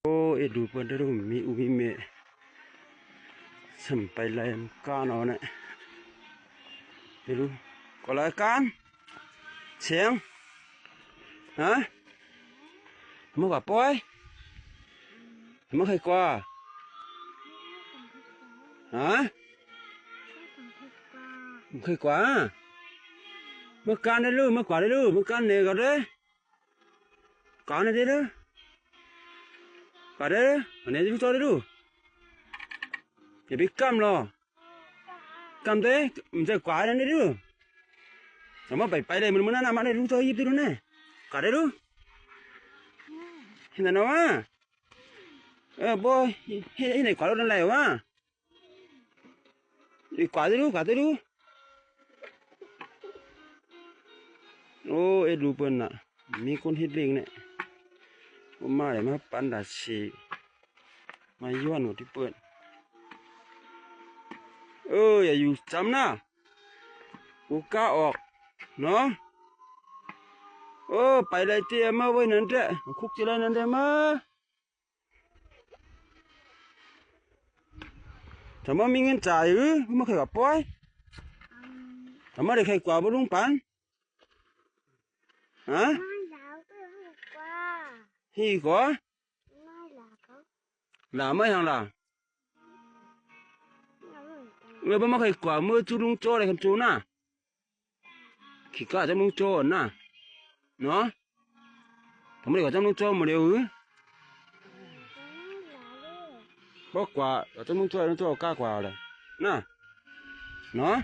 โอ้เอ็ดดูเปิ้นได้ดูมีอุบิเมะสัมไปไล่กานเอาเนี่ยไปดูก็รายการเสียงฮะมึงว่าปล่อยมึงเคยกว่าฮะมึงเคยกว่าเมื่อการได้รู้เมื่อกว่าได้รู้เมื่อการเนี่ยก็ได้การเนี่ยได้รู้ก็ได้อันนี้ดูตัวได้รู้อย่าไปกำหรอกำเต้มันจะกว่าได้รู้สมมติไปเลยมันน่ามาได้รู้ตัวยิบได้รู้เนี่ยก็ได้รู้เห็นไหมวะบอยเห็นไหนกว่าเราได้วะกว่าได้รู้กว่าได้รู้โอ้เอ็ดรูเปิ้นน่ะมีคนเฮ็ดเลี้ยงเนี่ยมาเลยมาปันดาชีมาย้อนหัวที่เปิ้นอย่าอยู่จำนะกูกล้าออกเนาะไปเลยเตี้ยมาไว้นั่นแหละคุกจะเลยนั่นแหละมาถ้ามามีเงินจ่ายมาเคยกับปอยถ้ามาได้ใครกว่าบ่ลุงปันฮะฮีกว่าหลาไม่ทางหล่ะบ่มาเคยกว่ามือจูลุงโจ้ได้คันจูน่ะขี้กล้าจำลุงโจ้น่ะเนาะทำไมกว่าจำลุงโจ้มาเดียวบอกกว่าจำลุงโจ้กล้ากว่าเลยน่ะเนาะ